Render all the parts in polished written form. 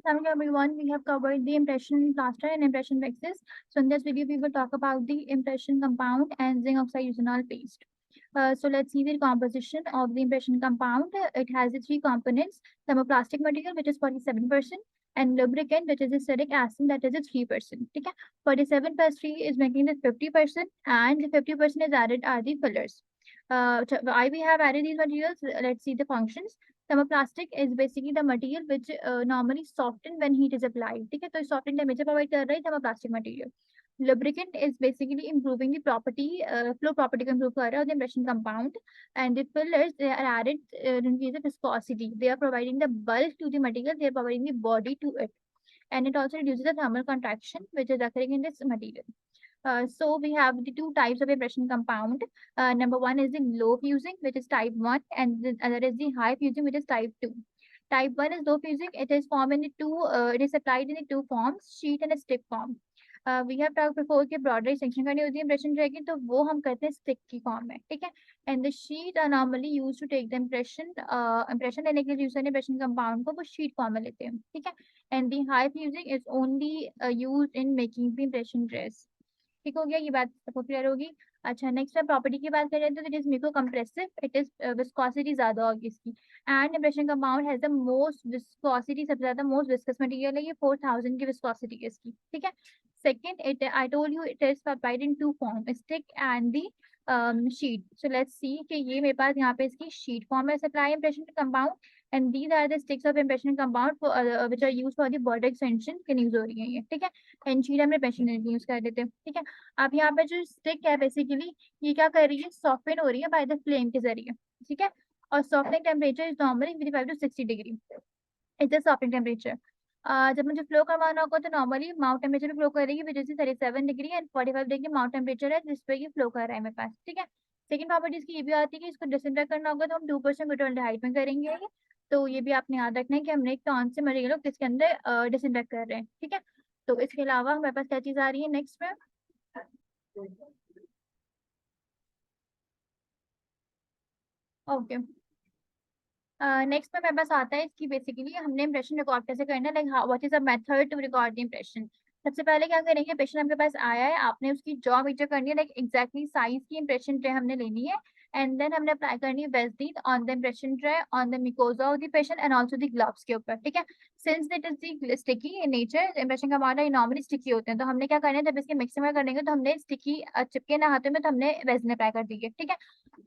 Hello everyone, we have covered the impression plaster and impression waxes. So in this video, we will talk about the impression compound and zinc oxide eugenol paste. So let's see the composition of the impression compound. It has the three components: thermoplastic material, which is 47%, and lubricant, which is acetic acid, that is 3%. Okay? 47 plus 3 is making this 50%, and the 50% is added are the fillers. Why we have added these materials? Let's see the functions. Thermoplastic is basically the material which normally soften when heat is applied. ठीक है, तो softening temperature provide कर रहा है thermoplastic material. Lubricant is basically improving the property, flow property को improve कर रहा है the impression compound. And the fillers, they are added to increase the viscosity. They are providing the bulk to the material. They are providing the body to it. And it also reduces the thermal contraction which is occurring in this material. So we have the two types of impression compound. Number one is the low fusing, which is type 1, and the other is the high fusing, which is type 2. Type 1 is low fusing. It is formed in the it is applied in the two forms, sheet and a stick form. We have talked before कि broader section करनी होती है impression tray की, तो वो हम करते हैं stick की form में, ठीक है? And the sheet are normally used to take the impression लेने के लिए use करने impression compound को वो sheet form में लेते हैं, ठीक है? And the high fusing is only used in making the impression trays. ठीक हो गया, ये बात सबको क्लियर होगी। अच्छा, नेक्स्ट में प्रॉपर्टी की बात करें तो it is muco compressive, it is viscosity ज्यादा होगी इसकी, and impression compound has the most viscosity, सबसे ज्यादा मोस्ट विस्कस मटेरियल है ये, 4000 की विस्कोसिटी है इसकी, ठीक है। Second, it I told you it is applied in two form, stick and the sheet. So let's see कि ये मेरे पास यहाँ पे इसकी शीट फॉर्म में supply impression compound, and these are the sticks of impression compound which are used for the border extension के use हो रही है ये, ठीक है। एंड शीट हम इम्प्रेशन यूज कर देते हैं, ठीक है। अब यहाँ पे जो स्टिक है बेसिकली ये क्या कर रही है, सॉफ्टन हो रही है बाय द फ्लेम के जरिए, ठीक है। और softening temperature is normally 55 to 60 degree, is the softening temperature. जब मुझे फ्लो करवाना होगा तो नॉर्मली माउथ टेम्परेचर पे फ्लो करेगी, which is 37 degree, and 45 degree mouth temperature है जिस पे ये फ्लो कर रहा है मेरे पास, ठीक है। सेकंड प्रॉपर्टी इसकी ये भी आती है कि इसको डिसइंफेक्ट करना होगा तो हम 2% ब्यूटाल्डिहाइड में करेंगे ये, तो ये भी आपने याद रखना है कि हमने कौन से मटेरियल को किसके अंदर डिसइंफेक्ट कर रहे हैं, ठीक है। तो इसके अलावा हमारे पास क्या चीज आ रही है नेक्स्ट में, ओके। नेक्स्ट में मेरे पास आता है इसकी बेसिकली हमने इंप्रेशन रिकॉर्ड कैसे करना है, like what is a method to record the impression. सबसे पहले क्या करेंगे, पेशेंट आपके पास आया है, आपने उसकी जॉ मीजर करनी है, लाइक एग्जैक्टली साइज की इंप्रेशन ट्रे हमने लेनी है, एंड देन हमने अप्लाई करनी है Vaseline on the impression tray, on the mucosa of the patient and also the gloves के ऊपर, ठीक है। Since it is the sticky in nature, impression का हमारा नॉर्मली स्टिकी होते हैं, तो हमने क्या करना है, जब इसके मिक्सिंग में करेंगे तो हमने स्टिकी चिपके ना हाथों में, तो हमने वेस्लिन अप्लाई कर दी है, ठीक है।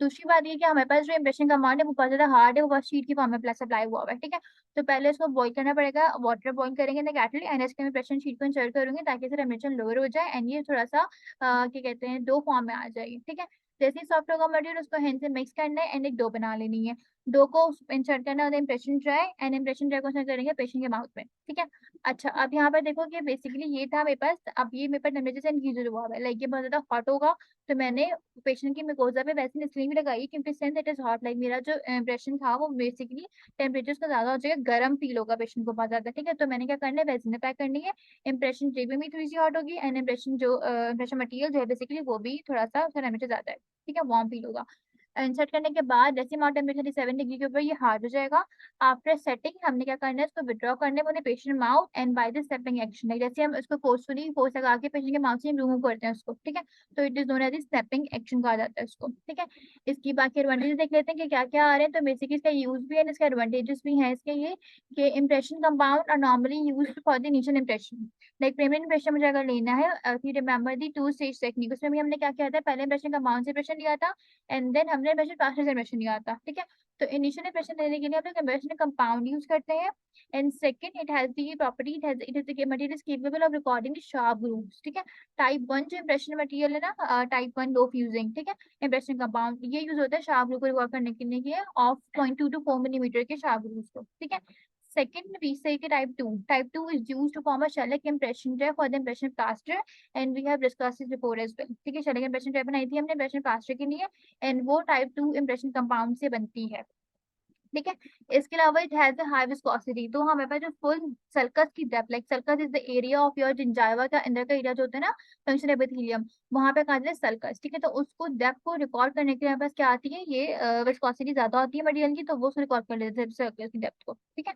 दूसरी बात ये कि हमारे पास जो इंप्रेशन कमांड है वो बहुत ज्यादा हार्ड है, वो बहुत शीट की फॉर्म में प्लस अप्लाई हुआ है, ठीक है। तो पहले इसको बॉईल करना पड़ेगा, वाटर बॉईल करेंगे ना केटल, एंड इसके इंप्रेशन शीट को इंसर्ट करूंगे ताकि इसका टेम्परेचर लोअर हो जाए एंड ये थोड़ा सा क्या कहते हैं डो फॉर्म में आ जाएगी, ठीक है। जैसे ही सॉफ्ट होगा मटेरियल उसको हैंड से मिक्स करना है एंड एक डो बना लेनी है, डो को इंसर्ट करना है impression tray, and impression tray को इंसर्ट करेंगे पेशेंट के माउथ में, ठीक है। अच्छा, अब यहाँ पर देखो कि बेसिकली ये था मेरे पास, अब ये मेरे पास टेम्परेचर से इंक्रीज हुआ है, लाइक ये बहुत ज्यादा हॉट होगा, तो मैंने पेशेंट की मिकोजा पे वैसे इसलिए भी लगाई क्योंकि since it is hot, like मेरा जो इम्प्रेशन था वो बेसिकली टेम्परेचर उसका ज्यादा हो जाएगा, गर्म फील होगा पेशेंट को बहुत ज्यादा, ठीक है। तो मैंने क्या करना है, वैसे पैक करनी है, इंप्रेशन ट्रे भी थोड़ी सी हॉट होगी, एंड इंप्रेशन जो इंप्रेशन मटेरियल जो है बेसिकली वो भी थोड़ा सा उसका टेम्परेचर ज्यादा है, ठीक है, वार्म फील होगा। इंसर्ट करने के बाद जैसे माउथ टेम्परेचर 7 डिग्री के ऊपर ये हार्ड हो जाएगा। आफ्टर सेटिंग हमने क्या करना है, इसको विड्रॉ करने वाले patient mouth and by this stepping action, जैसे हम इसको फोर्सफुली फोर्स लगा के पेशेंट के माउथ से रिमूव करते हैं उसको, ठीक है। तो it is known as snapping action कहा जाता है इसको, ठीक है। इसकी बाकी एडवांटेजेस देख लेते हैं कि क्या क्या आ रहे हैं। तो बेसिकली इसका यूज भी है, इसके एडवांटेजेस भी हैं इसके ये कि impression compound are normally used for the initial impression, like primary impression मुझे अगर लेना है, if you remember the two stage technique, उसमें भी हमने क्या किया था, पहले इंप्रेशन कंपाउंड से इंप्रेशन लिया था एंड देन हमने इंप्रेशन प्लास्टर से इंप्रेशन लिया था, ठीक है। तो इनिशियल इंप्रेशन लेने के लिए हम लोग इंप्रेशन कंपाउंड यूज करते हैं, and second it has the property, it is the material is capable of recording the sharp grooves, ठीक है। टाइप 1 जो इंप्रेशन मटेरियल है ना, टाइप 1 लो फ्यूजिंग, ठीक है, इंप्रेशन कंपाउंड ये यूज होता है शार्प ग्रूव को रिकॉर्ड करने के लिए ऑफ 0.2 to 4 मिलीमीटर के शार्प ग्रूव्स को, ठीक है। Second, we say कि type 2. Type 2 is used to form a shellac impression tray for the impression plaster, and we have discussed this before as well. ठीक है, shellac impression tray बनाई थी हमने impression plaster के लिए, and वो type 2 impression compound से बनती है, ठीक है। इसके अलावा it has a high viscosity, तो हमारे पास जो फुल सल्कस की depth, like sulcus is the area of your gingiva का अंदर का एरिया जो होता है ना, फंक्शन एपिथेलियम, वहां पे कहा जाता है सल्कस, ठीक है। तो उसको डेप्थ को रिकॉर्ड करने के लिए हमारे पास क्या आती है, ये विस्कोसिटी ज्यादा होती है मटेरियल की, तो वो उसको रिकॉर्ड कर लेते हैं सल्कस की डेप्थ को, ठीक है।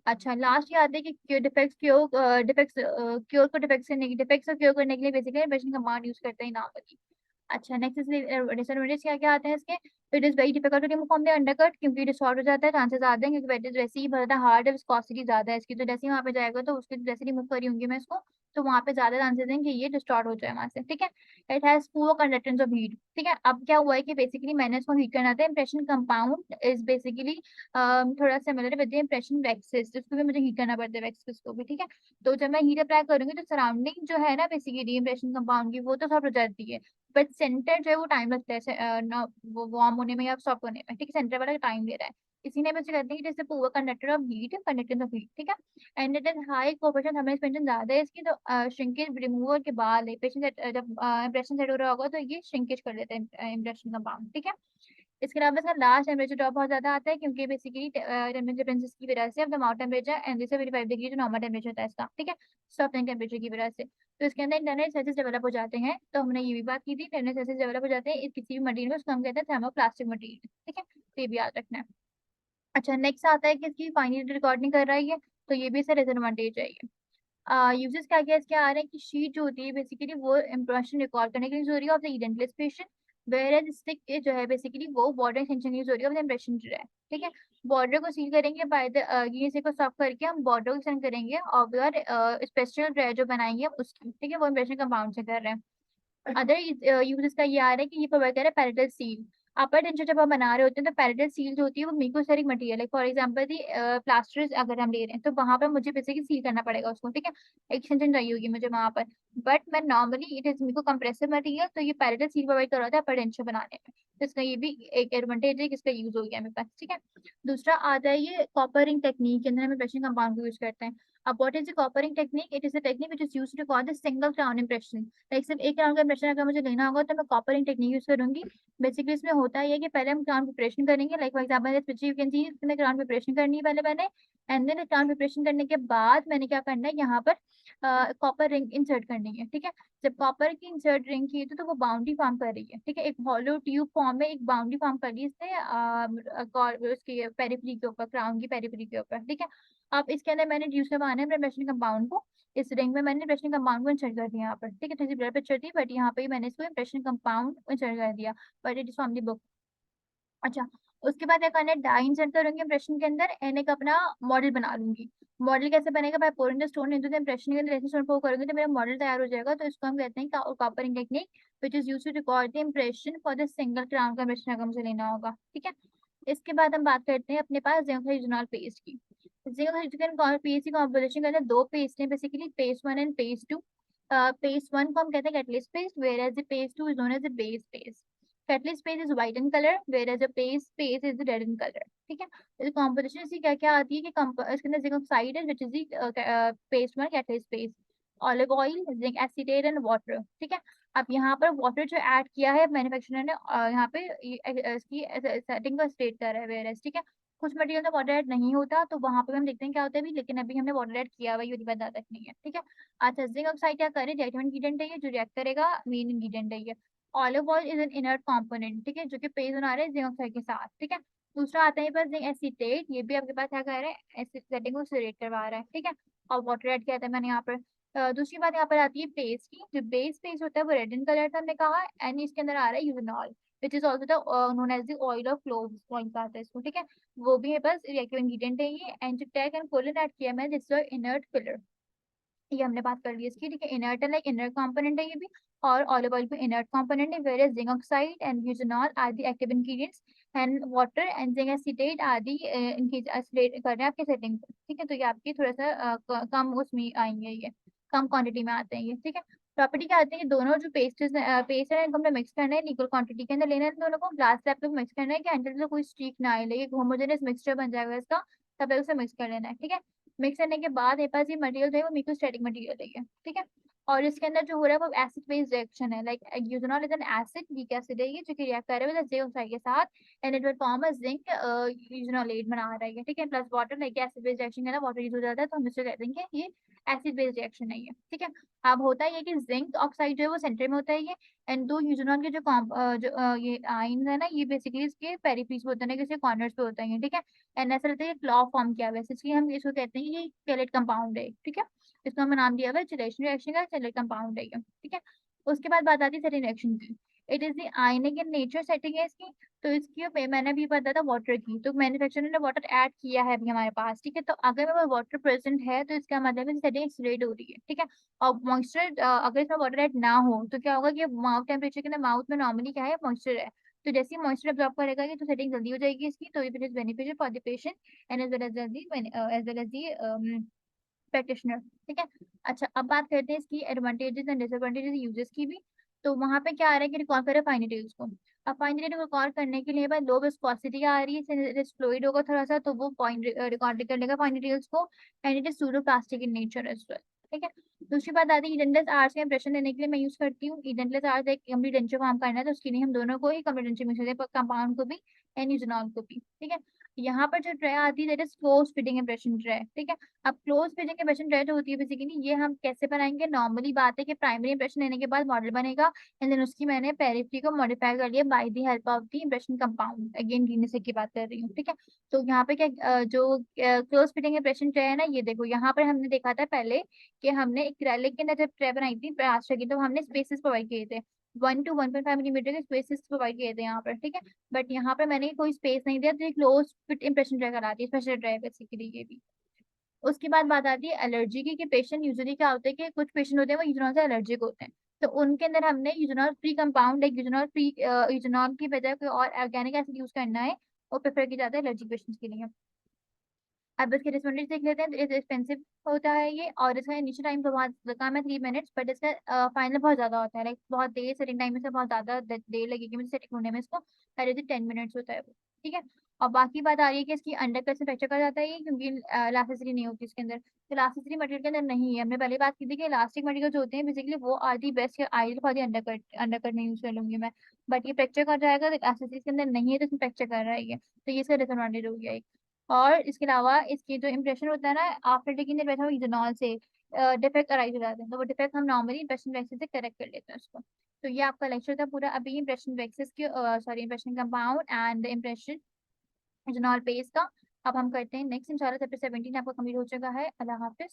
अच्छा, लास्ट ये आते हैं कि cure defects cure defects cure को डिफेक्ट्स करने की डिफेक्ट्स को क्योर करने के लिए बेसिकली इम्प्रेशन कमांड यूज करते हैं नॉर्मली। अच्छा, नेक्स्ट डिसएडवांटेज क्या क्या आते हैं इसके? It is very difficult to remove from the undercut, क्योंकि डिस्टॉर्ट हो जाता है, चांसेस आते हैं, क्योंकि वेट वैसे ही बहुत ज्यादा हार्ड है, विस्कोसिटी ज्यादा है इसकी, तो जैसे ही वहाँ पे जाएगा तो उसके जैसे रिमूव करी होंगी मैं इसको, तो वहाँ पे ज्यादा चांसेस हैं कि ये डिस्टॉर्ट हो जाए वहां से, ठीक है। It has poor conductance of heat, ठीक है। अब क्या हुआ है कि बेसिकली मैंने इसको हीट करना था, इंप्रेशन कंपाउंड इज बेसिकली थोड़ा similar with the impression waxes, जिसको भी मुझे हीट करना पड़ता है वैक्सेस को भी, ठीक है। तो जब मैं हीट अप्लाई करूंगी तो सराउंडिंग जो है ना बेसिकली इंप्रेशन कंपाउंड की, वो तो सब हो जाती है, बट सेंटर जो है वो टाइम लगता है ना, वो वार्म होने में या सॉफ्ट होने में, ठीक है। सेंटर वाला टाइम ले रहा है, इसी ने वैसे कहते हैं कि जैसे पूरा conductor of heat, conductance of heat, ठीक है। And it is high coefficient, हमें एक्सपेंशन ज्यादा है इसकी, तो श्रिंकेज रिमूवल के बाद पेशेंट जब इंप्रेशन सेट हो रहा होगा तो ये श्रिंकेज कर लेते हैं इंप्रेशन कंपाउंड, ठीक है। इसके अलावा इसका लास्ट टेम्परेचर ड्रॉप बहुत ज्यादा आता है, क्योंकि बेसिकली टेम्परेचर डिफरेंसेस की वजह से, अब the mount temperature and this 25 degree जो नॉर्मल टेम्परेचर होता है इसका, ठीक है, स्टॉपिंग टेम्परेचर की वजह से। तो इसके अंदर इंटरनल सेल्सियस डेवलप हो जाते हैं, तो हमने ये भी बात की थी, इंटरनल सेल्सियस डेवलप हो जाते हैं किसी भी मटेरियल में, उसको हम कहते हैं थर्मोप्लास्टिक मटेरियल, ठीक है, तो ये भी याद रखना है। अच्छा, नेक्स्ट आता है कि इसकी फाइनल रिकॉर्डिंग कर रही है, तो ये भी इसका डिसएडवांटेज है ये। यूजेस क्या क्या इसके आ रहे हैं कि शीट जो होती है बेसिकली वो इंप्रेशन रिकॉर्ड करने के लिए यूज हो रही है of the edentulous patient, where stick जो है बेसिकली वो बॉर्डर एक्सटेंशन यूज हो रही है ऑफ द इंप्रेशन जो है, ठीक है। बॉर्डर को सील करेंगे बाय द ये से को स्टॉप करके हम बॉर्डर को एक्सटेंड करेंगे और योर स्पेशल जो बनाएंगे हम उसकी, ठीक है, वो इंप्रेशन कंपाउंड से कर रहे हैं। अदर यूजेस का ये आ रहा है कि ये प्रोवाइड कर रहा है पैरेलल सील। अपर टेंशन जब हम बना रहे होते हैं तो पैरेलल सील जो होती है वो मेसोस्फेरिक मटेरियल है, फॉर एग्जांपल दी प्लास्टर अगर हम ले रहे हैं तो वहां पर मुझे बेसिकली सील करना पड़ेगा उसको, ठीक है, एक्सटेंशन चाहिए होगी मुझे वहां पर। बट मैं नॉर्मली इट इज मेको कंप्रेसिव मटेरियल, तो ये पैरेलल सील प्रोवाइड कर रहा था अपर टेंशन बनाने में, तो इसका ये भी एक एडवांटेज है कि इसका यूज हो गया मेरे पास, ठीक है। दूसरा आता है ये कॉपरिंग टेक्निक, के अंदर हम इंप्रेशन कंपाउंड को यूज करते हैं। अब what is the copper ring technique? It is a technique which is used to record the single crown impression, like सिर्फ एक राउंड का इंप्रेशन अगर मुझे लेना होगा तो मैं कॉपरिंग टेक्निक यूज करूंगी। बेसिकली इसमें होता है कि पहले हम क्राउन प्रिपरेशन करेंगे, like for example this you can see इसमें क्राउन प्रिपरेशन करनी है पहले मैंने, एंड देन क्राउन प्रिपरेशन करने के बाद मैंने क्या करना है, यहाँ पर कॉपर रिंग इंसर्ट करनी है, ठीक है। जब कॉपर की इंसर्ट रिंग की तो वो बाउंड्री फॉर्म कर रही है, ठीक है, एक हॉलो ट्यूब फॉर्म में एक बाउंड्री फॉर्म कर ली इसने उसकी पेरिफेरी के ऊपर, क्राउन की पेरिफेरी के ऊपर, ठीक है। अब इसके अंदर मैंने यूज करवाना है प्रिपरेशन कंपाउंड को, इस रिंग में मैंने इंप्रेशन कंपाउंड को इंसर्ट कर दिया यहाँ पर, ठीक है, थोड़ी सी ब्लर पिक्चर थी बट यहाँ पे मैंने इसको इंप्रेशन कंपाउंड इंसर्ट कर दिया, but it is from the book. अच्छा, उसके बाद क्या करना है, डाई इंसर्ट करूंगी इंप्रेशन के अंदर एंड एक अपना मॉडल बना लूंगी। मॉडल कैसे बनेगा? By pouring the stone into the impression के अंदर ऐसे स्टोन पोर करूंगी तो मेरा मॉडल तैयार हो जाएगा, तो इसको हम कहते हैं copper ring technique, which is used to record the impression for the single crown का इंप्रेशन अगर मुझे लेना होगा, ठीक है। इसके बाद हम बात करते हैं अपने पास जिंक पेस्ट की। जिंक पेस्ट की कॉम्पोजिशन के अंदर दो पेस्ट है basically, paste one and paste two. Paste one को हम कहते हैं catalyst paste, whereas the paste two is known as the base paste. Catalyst phase is white in color, whereas the base phase is red in color. ठीक है, तो composition इसकी क्या क्या आती है कि इसके अंदर जिंक ऑक्साइड है which is the paste one catalyst paste, olive oil, zinc acetate and water, ठीक है। अब यहाँ पर वाटर जो ऐड किया है मैन्युफैक्चरर ने यहाँ पे इसकी सेटिंग को स्टेट कर रहा है वेयरएज, ठीक है। कुछ मटेरियल में वाटर ऐड नहीं होता तो वहां पे हम देखते हैं क्या होता है भी, लेकिन अभी हमने वाटर ऐड किया हुआ है, ये बता तक नहीं है, ठीक है। अच्छा, जिंक ऑक्साइड क्या करे, रिएक्टिव इंग्रेडिएंट है ये, जो रिएक्ट करेगा मेन इंग्रेडिएंट है ये। Olive oil is an inert component, ठीक है, जो कि पेज बना रहे हैं जिंक ऑक्साइड के साथ, ठीक है। दूसरा आता है पास जिंक एसीटेट, ये भी आपके पास क्या कर रहा है, एसिड सेटिंग को एक्सीलरेट करवा रहा है, ठीक है। और वाटर ऐड किया था मैंने यहाँ पर। दूसरी बात यहाँ पर आती है पेस्ट की, जो बेस पेस्ट होता है वो रेड इन कलर था हमने कहा, एंड इसके अंदर आ रहा है eugenol, which is also the known as the oil of cloves, oil का आता है इसको, ठीक है। वो भी है बस रिएक्टिव इंग्रेडिएंट है ये, एंड जो टैग एंड कोलन ऐड किया मैंने, दिस इनर्ट फिलर, ये हमने बात कर ली इसकी, ठीक है। इनर्ट है, लाइक इनर्ट कंपोनेंट है ये भी, और ऑलिव ऑयल भी इनर्ट कंपोनेंट है, where zinc oxide and butanol are the active ingredients, and water and zinc acetate are the इनकी एसिलेट कर रहे हैं आपके सेटिंग को, ठीक है। तो ये आपकी थोड़ा सा कम उसमें आएंगे, ये कम क्वांटिटी में आते हैं ये, ठीक है। प्रॉपर्टी क्या आती है कि दोनों जो पेस्ट है इनको हमने मिक्स करना है, इक्वल क्वांटिटी के अंदर लेना है, दोनों को ग्लास स्लैब पे मिक्स करना है कि अंदर कोई स्ट्रीक ना आए, लेकिन होमोजेनियस मिक्सचर बन जाएगा इसका, तब उसे मिक्स कर लेना है, ठीक है। मिक्स करने के बाद मेरे पास ये मटेरियल है वो मिक्रोस्टैटिक मटेरियल है, ठीक है। और इसके अंदर जो हो रहा है वो एसिड बेस्ड रिएक्शन है, like eugenol is an acid, weak acid है ये, जो कि रिएक्ट कर रहा है विद जिंक ऑक्साइड के साथ, and it will form a zinc eugenolate बना रहा है, ठीक है, plus water, like acid based reaction के अंदर वाटर यूज हो जाता है तो हम इससे कहते हैं कि ये एसिड बेस रिएक्शन नहीं है, ठीक है। अब होता है ये कि जिंक ऑक्साइड जो है वो सेंटर में होता है ये, एंड दो यूजनॉल के ये आयन है ना, ये बेसिकली इसके पेरिफेरीज पे होते हैं, किसी कॉर्नर्स पे होते हैं, ठीक है। एंड ऐसा लगता है कि क्लॉ फॉर्म किया हुआ है, इसलिए हम इसको कहते हैं कि ये चेलेट कंपाउंड है, ठीक है। इसको हमें नाम दिया हुआ है चिलेशन रिएक्शन का, चेलेट कंपाउंड है ये, ठीक है। उसके बाद बात आती है सेटिंग रिएक्शन की। It is the ionic in nature setting है इसकी। तो इसकी मैंने भी पता था वाटर की, तो मैन्युफैक्चरर ने वाटर ऐड किया है अभी हमारे पास, ठीक है। तो अगर वो वाटर प्रेजेंट है तो इसका मतलब है सेटिंग एक्सीलरेट हो रही है, ठीक है। और मॉइस्चर अगर इसमें वाटर ऐड ना हो तो क्या होगा कि माउथ टेम्परेचर के अंदर माउथ में नॉर्मली क्या है, मॉइस्चर है। तो जैसे ही मॉइस्चर अब्जॉर्ब करेगा ये तो सेटिंग जल्दी हो जाएगी इसकी, तो it is beneficial for the patient and as well as the practitioner, ठीक है। अच्छा, अब बात करते हैं इसकी एडवांटेजेस एंड डिसएडवांटेजेस यूजेस की भी। तो वहां पे क्या आ रहा है कि रिकॉर्ड करें फाइन डिटेल्स को। अब फाइन डिटेल को रिकॉर्ड करने के लिए भाई लो विस्कोसिटी आ रही है, फ्लूइड होगा थोड़ा सा, तो वो पॉइंट रिकॉर्ड कर लेगा फाइन डिटेल्स को, and it is pseudo plastic in nature as well, ठीक है। दूसरी बात आती है इडेंटलेस आर्ट्स का इंप्रेशन देने के लिए मैं यूज करती हूँ। इडेंटलेस आर्ट्स एक कंप्लीट डेंचर फॉर्म करना है, तो उसके लिए हम दोनों को ही कंप्लीट डेंचर मिक्स करते हैं, कंपाउंड को भी एंड यूजनॉल को भी, ठीक है। यहाँ पर जो ट्रे आती है that is close fitting impression tray, ठीक है। अब क्लोज फिटिंग इंप्रेशन ट्रे जो होती है बेसिकली ये हम कैसे बनाएंगे, नॉर्मली बात है कि प्राइमरी इंप्रेशन लेने के बाद मॉडल बनेगा, एंड देन उसकी मैंने पेरिफेरी को मॉडिफाई कर लिया by the help of the impression compound, again green की बात कर रही हूँ, ठीक है। तो यहाँ पे क्या जो क्लोज फिटिंग इंप्रेशन ट्रे है ना, ये देखो यहाँ पर हमने देखा था पहले कि हमने एक्रेलिक के अंदर जब ट्रे बनाई थी प्लास्टर की, तो हमने स्पेसेस प्रोवाइड किए थे, 1 to 1.5 मिलीमीटर के स्पेसेस प्रोवाइड किए थे यहाँ पर, ठीक है। बट यहाँ पर मैंने कोई स्पेस नहीं दिया, तो ये क्लोज फिट इंप्रेशन ट्रे कराती है, स्पेशल ट्रे बेसिकली ये भी। उसके बाद बात आती है एलर्जी की, कि पेशेंट यूजुअली क्या होता है कि कुछ पेशेंट होते हैं वो यूजनॉल से एलर्जिक होते हैं, तो उनके अंदर हमने यूजनॉल फ्री कंपाउंड, एक यूजनॉल की बजाय कोई और ऑर्गेनिक एसिड यूज करना है, वो प्रेफर किया जाता है एलर्जी पेशेंट्स के लिए। अब इसके रिस्पॉन्डेंस देख लेते हैं, तो ये एक्सपेंसिव होता है ये, और इसका इनिशियल टाइम तो बहुत कम है 3 मिनट्स, बट इसका फाइनल बहुत ज्यादा होता है, लाइक बहुत देर सेटिंग टाइम में से बहुत ज्यादा देर लगेगी मुझे सेटिंग होने में इसको, पहले से 10 मिनट्स होता है वो, ठीक है। और बाकी बात आ रही है कि इसकी अंडर कट से फ्रैक्चर कर जाता है ये, क्योंकि इलास्टिसिटी नहीं होती इसके अंदर, तो इलास्टिसिटी मटेरियल के अंदर नहीं है। हमने पहले बात की थी कि इलास्टिक मटेरियल जो होते हैं बेसिकली वो are the best ideal for the undercut में यूज कर लूंगी मैं, बट ये फ्रैक्चर कर जाएगा, तो इलास्टिसिटी इसके अंदर नहीं है, तो इसमें फ्रैक्चर कर रहा है ये, तो ये इसका डिसएडवांटेज हो गया। और इसके अलावा इसके जो इंप्रेशन होता है ना आफ्टर टेकिंग वैसा इथेनॉल से डिफेक्ट अराइज हो जाते हैं, तो वो डिफेक्ट हम नॉर्मली इंप्रेशन वैक्सेस से करेक्ट कर लेते हैं उसको। तो ये आपका लेक्चर था पूरा अभी इंप्रेशन वैक्सेस के, sorry impression compound and impression ethanol paste का। अब हम करते हैं नेक्स्ट इंशाल्लाह, चैप्टर 17 आपका कंप्लीट हो चुका है। अल्लाह हाफिज।